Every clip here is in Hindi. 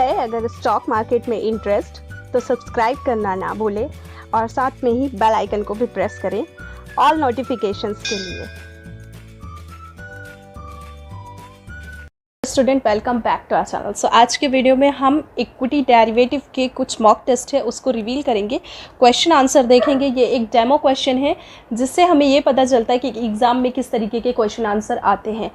है अगर स्टॉक मार्केट में इंटरेस्ट तो सब्सक्राइब करना ना भूलें और साथ में ही बेल आइकन को भी प्रेस करें ऑल नोटिफिकेशंस के लिए। Student welcome back to our channel. So आज के वीडियो में हम इक्विटी डेरिवेटिव के कुछ मॉक टेस्ट है उसको रिवील करेंगे, क्वेश्चन आंसर देखेंगे। ये एक डेमो क्वेश्चन है जिससे हमें ये पता चलता है कि एग्ज़ाम में किस तरीके के क्वेश्चन आंसर आते हैं।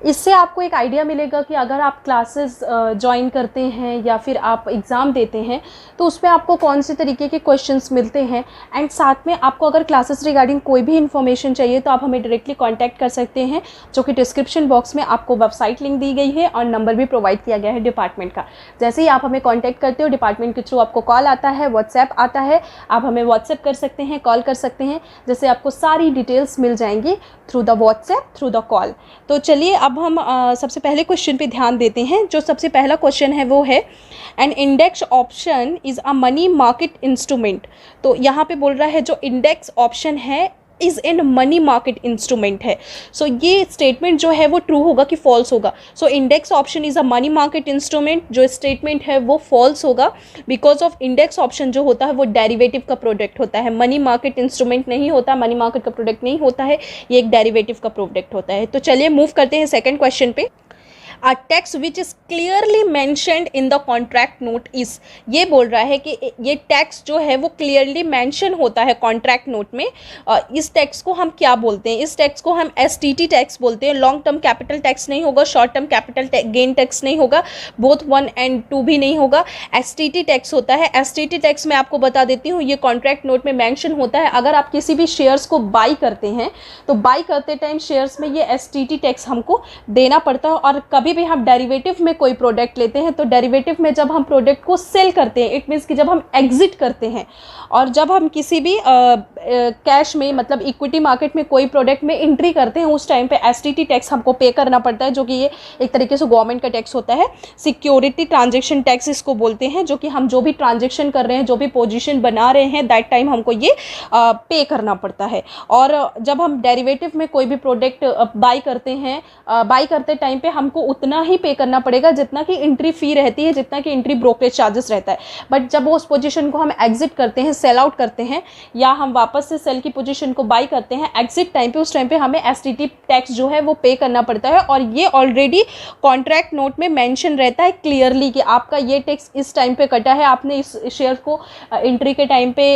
इससे आपको एक आइडिया मिलेगा कि अगर आप क्लासेस ज्वाइन करते हैं या फिर आप एग्ज़ाम देते हैं तो उस पर आपको कौन से तरीके के क्वेश्चंस मिलते हैं। एंड साथ में आपको अगर क्लासेस रिगार्डिंग कोई भी इन्फॉर्मेशन चाहिए तो आप हमें डायरेक्टली कांटेक्ट कर सकते हैं, जो कि डिस्क्रिप्शन बॉक्स में आपको वेबसाइट लिंक दी गई है और नंबर भी प्रोवाइड किया गया है डिपार्टमेंट का। जैसे ही आप हमें कॉन्टैक्ट करते हो डिपार्टमेंट के थ्रू आपको कॉल आता है, व्हाट्सएप आता है, आप हमें व्हाट्सएप कर सकते हैं, कॉल कर सकते हैं, जैसे आपको सारी डिटेल्स मिल जाएंगी through the WhatsApp, through the call. तो चलिए अब हम सबसे पहले क्वेश्चन पे ध्यान देते हैं। जो सबसे पहला क्वेश्चन है वो है an index option is a money market instrument. तो यहाँ पे बोल रहा है जो इंडेक्स ऑप्शन है is in money market instrument है। सो ये स्टेटमेंट जो है वो ट्रू होगा कि फॉल्स होगा। So index option is a money market instrument, जो स्टेटमेंट है वो फॉल्स होगा, बिकॉज ऑफ इंडेक्स ऑप्शन जो होता है वो डेरिवेटिव का प्रोडक्ट होता है, मनी मार्केट इंस्ट्रूमेंट नहीं होता, मनी मार्केट का प्रोडक्ट नहीं होता है, ये एक डेरिवेटिव का प्रोडक्ट होता है। तो चलिए मूव करते हैं सेकेंड क्वेश्चन पे। A text which is clearly mentioned in the contract note is, ये बोल रहा है कि ये टैक्स जो है वो क्लियरली मेंशन होता है कॉन्ट्रैक्ट नोट में। इस टैक्स को हम क्या बोलते हैं? इस टैक्स को हम STT टैक्स बोलते हैं। लॉन्ग टर्म कैपिटल टैक्स नहीं होगा, short term capital gain tax नहीं होगा, बोथ 1 and 2 भी नहीं होगा, STT टैक्स होता है। STT टैक्स मैं आपको बता देती हूँ, ये कॉन्ट्रैक्ट नोट में मेंशन होता है। अगर आप किसी भी शेयर्स को बाई करते हैं तो बाई करते टाइम शेयर्स में ये STT टैक्स हमको देना पड़ता है। और कभी भी हम डेरिवेटिव में कोई प्रोडक्ट लेते हैं तो डेरिवेटिव में जब हम प्रोडक्ट को सेल करते हैं, इट मीन्स कि जब हम एग्जिट करते हैं, और जब हम किसी भी कैश में मतलब इक्विटी मार्केट में कोई प्रोडक्ट में एंट्री करते हैं उस टाइम पे STT टैक्स हमको पे करना पड़ता है, जो कि ये एक तरीके से गवर्नमेंट का टैक्स होता है। सिक्योरिटी ट्रांजेक्शन टैक्स इसको बोलते हैं, जो कि हम जो भी ट्रांजेक्शन कर रहे हैं, जो भी पोजीशन बना रहे हैं, दैट टाइम हमको ये पे करना पड़ता है। और जब हम डेरिवेटिव में कोई भी प्रोडक्ट बाई करते हैं, बाई करते टाइम पे हमको उतना ही पे करना पड़ेगा जितना कि एंट्री फी रहती है, जितना कि एंट्री ब्रोकरेज चार्जेस रहता है। बट जब उस पोजीशन को हम एग्जिट करते हैं, सेल आउट करते हैं, या हम वापस से सेल की पोजीशन को बाई करते हैं एग्जिट टाइम पे, उस टाइम पे हमें STT टैक्स जो है वो पे करना पड़ता है। और ये ऑलरेडी कॉन्ट्रैक्ट नोट में मेंशन रहता है क्लियरली कि आपका ये टैक्स इस टाइम पे कटा है, आपने इस शेयर को एंट्री के टाइम पे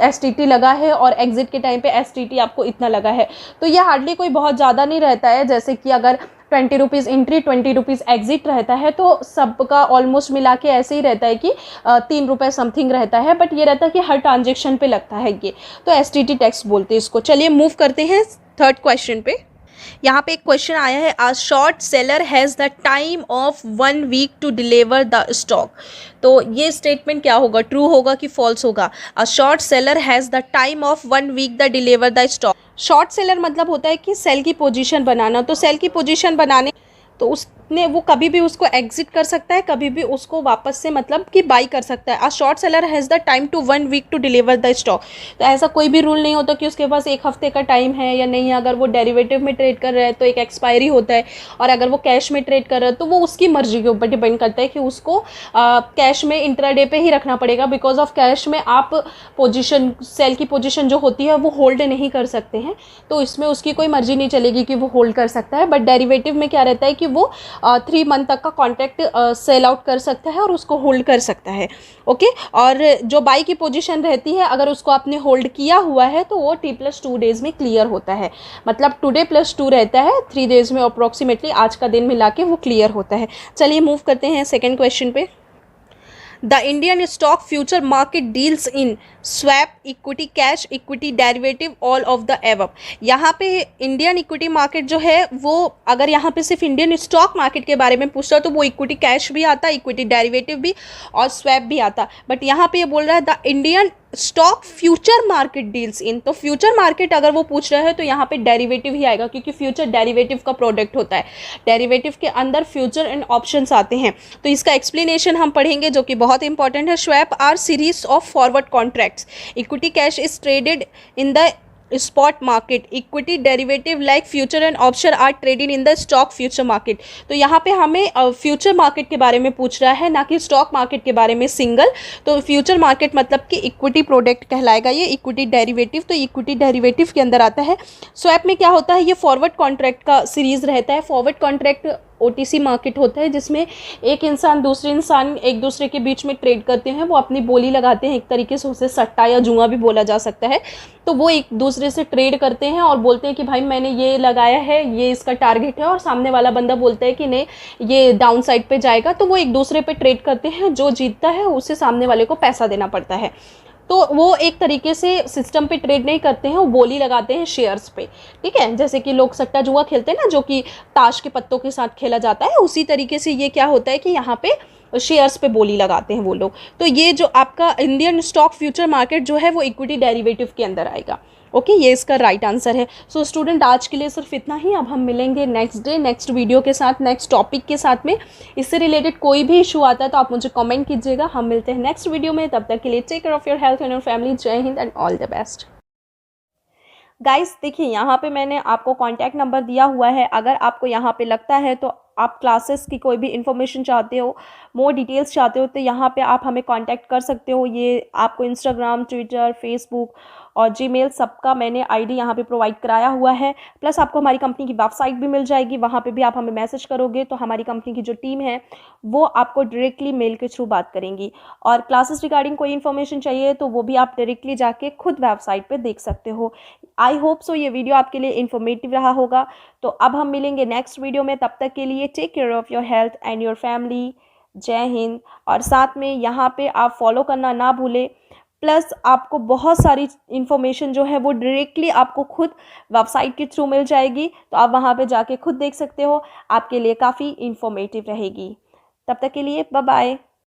STT लगा है और एग्जिट के टाइम पे STT आपको इतना लगा है। तो ये हार्डली कोई बहुत ज़्यादा नहीं रहता है, जैसे कि अगर 20 रुपीज़ एंट्री 20 रुपीज़ एग्जिट रहता है तो सबका ऑलमोस्ट मिला के ऐसे ही रहता है कि 3 रुपये समथिंग रहता है। बट ये रहता है कि हर ट्रांजेक्शन पे लगता है ये, तो STT टैक्स बोलते हैं इसको। चलिए मूव करते हैं थर्ड क्वेश्चन पे। यहाँ पे एक क्वेश्चन आया है, a short seller has the time of 1 week to deliver the stock. तो ये स्टेटमेंट क्या होगा, ट्रू होगा कि फॉल्स होगा? A short seller has the time of 1 week the deliver the stock. Short seller मतलब होता है कि सेल की पोजीशन बनाना। तो सेल की पोजीशन बनाने तो उसने वो कभी भी उसको एग्जिट कर सकता है, कभी भी उसको वापस से मतलब कि बाई कर सकता है। A short seller has the time to 1 week to deliver the stock. तो ऐसा कोई भी रूल नहीं होता कि उसके पास 1 हफ्ते का टाइम है या नहीं है। अगर वो डेरिवेटिव में ट्रेड कर रहा है तो एक एक्सपायरी होता है, और अगर वो कैश में ट्रेड कर रहा है तो वो उसकी मर्जी के ऊपर डिपेंड करता है कि उसको कैश में इंट्राडे पे ही रखना पड़ेगा। बिकॉज ऑफ कैश में आप पोजीशन, सेल की पोजीशन जो होती है वो होल्ड नहीं कर सकते हैं, तो इसमें उसकी कोई मर्जी नहीं चलेगी कि वो होल्ड कर सकता है। बट डेरिवेटिव में क्या रहता है कि वो 3 मंथ तक का कॉन्ट्रैक्ट सेल आउट कर सकता है और उसको होल्ड कर सकता है। ओके, और जो बाई की पोजीशन रहती है अगर उसको आपने होल्ड किया हुआ है तो वो T+2 डेज़ में क्लियर होता है। मतलब टुडे +2 रहता है, 3 डेज़ में अप्रॉक्सीमेटली आज का दिन मिला के वो क्लियर होता है। चलिए मूव करते हैं सेकेंड क्वेश्चन पे। The Indian stock future market deals in swap, equity, cash, equity, derivative, all of the above. यहाँ पे इंडियन इक्विटी मार्केट जो है वो, अगर यहाँ पे सिर्फ इंडियन स्टॉक मार्केट के बारे में पूछता है तो वो इक्विटी कैश भी आता, इक्विटी डेरिवेटिव भी और स्वैप भी आता। बट यहाँ पे ये बोल रहा है the Indian stock future market deals in. तो फ्यूचर मार्केट अगर वो पूछ रहा है तो यहाँ पे डेरिवेटिव ही आएगा, क्योंकि फ्यूचर डेरिवेटिव का प्रोडक्ट होता है। डेरिवेटिव के अंदर फ्यूचर एंड ऑप्शंस आते हैं। तो इसका एक्सप्लेनेशन हम पढ़ेंगे जो कि बहुत इंपॉर्टेंट है। Swap are series of forward contracts, equity cash is traded in the spot market equity derivative like future and option are trading in the stock future market. तो यहाँ पे हमें फ्यूचर मार्केट के बारे में पूछ रहा है, ना कि स्टॉक मार्केट के बारे में सिंगल। तो फ्यूचर मार्केट मतलब कि इक्विटी प्रोडक्ट कहलाएगा ये, इक्विटी डेरिवेटिव। तो इक्विटी डेरिवेटिव के अंदर आता है। स्वैप में क्या होता है, ये फॉरवर्ड कॉन्ट्रैक्ट का सीरीज रहता है। फॉरवर्ड कॉन्ट्रैक्ट OTC मार्केट होता है जिसमें एक इंसान दूसरे इंसान एक दूसरे के बीच में ट्रेड करते हैं, वो अपनी बोली लगाते हैं, एक तरीके से उसे सट्टा या जुआ भी बोला जा सकता है। तो वो एक दूसरे से ट्रेड करते हैं और बोलते हैं कि भाई मैंने ये लगाया है, ये इसका टारगेट है, और सामने वाला बंदा बोलता है कि नहीं ये डाउन साइड पे जाएगा। तो वो एक दूसरे पे ट्रेड करते हैं, जो जीतता है उसे सामने वाले को पैसा देना पड़ता है। तो वो एक तरीके से सिस्टम पे ट्रेड नहीं करते हैं, वो बोली लगाते हैं शेयर्स पे, ठीक है। जैसे कि लोग सट्टा जुआ खेलते हैं ना, जो कि ताश के पत्तों के साथ खेला जाता है, उसी तरीके से ये क्या होता है कि यहाँ पे शेयर्स पे बोली लगाते हैं वो लोग। तो ये जो आपका इंडियन स्टॉक फ्यूचर मार्केट जो है वो इक्विटी डेरिवेटिव के अंदर आएगा। ओके, ये इसका राइट आंसर है। सो स्टूडेंट, आज के लिए सिर्फ इतना ही। अब हम मिलेंगे नेक्स्ट डे नेक्स्ट वीडियो के साथ, नेक्स्ट टॉपिक के साथ में। इससे रिलेटेड कोई भी इशू आता है तो आप मुझे कमेंट कीजिएगा। हम मिलते हैं नेक्स्ट वीडियो में, तब तक के लिए take care of your health and your family. जय Hind and all the best. Guys देखिए, यहाँ पे मैंने आपको कॉन्टैक्ट नंबर दिया हुआ है। अगर आपको यहाँ पे लगता है तो आप क्लासेस की कोई भी इन्फॉर्मेशन चाहते हो, मोर डिटेल्स चाहते हो, तो यहाँ पे आप हमें कांटेक्ट कर सकते हो। ये आपको इंस्टाग्राम, ट्विटर, फेसबुक और जीमेल सबका मैंने आईडी यहाँ पे प्रोवाइड कराया हुआ है। प्लस आपको हमारी कंपनी की वेबसाइट भी मिल जाएगी, वहाँ पे भी आप हमें मैसेज करोगे तो हमारी कंपनी की जो टीम है वो आपको डायरेक्टली मेल के थ्रू बात करेंगी। और क्लासेस रिगार्डिंग कोई इन्फॉर्मेशन चाहिए तो वो भी आप डायरेक्टली जाके खुद वेबसाइट पर देख सकते हो। आई होप सो ये वीडियो आपके लिए इन्फॉर्मेटिव रहा होगा। तो अब हम मिलेंगे नेक्स्ट वीडियो में, तब तक के लिए take care of your health and your family. जय हिंद। और साथ में यहाँ पे आप फॉलो करना ना भूलें। प्लस आपको बहुत सारी इन्फॉर्मेशन जो है वो डायरेक्टली आपको खुद वेबसाइट के थ्रू मिल जाएगी, तो आप वहाँ पे जाके खुद देख सकते हो। आपके लिए काफ़ी इन्फॉर्मेटिव रहेगी। तब तक के लिए बाय बाय।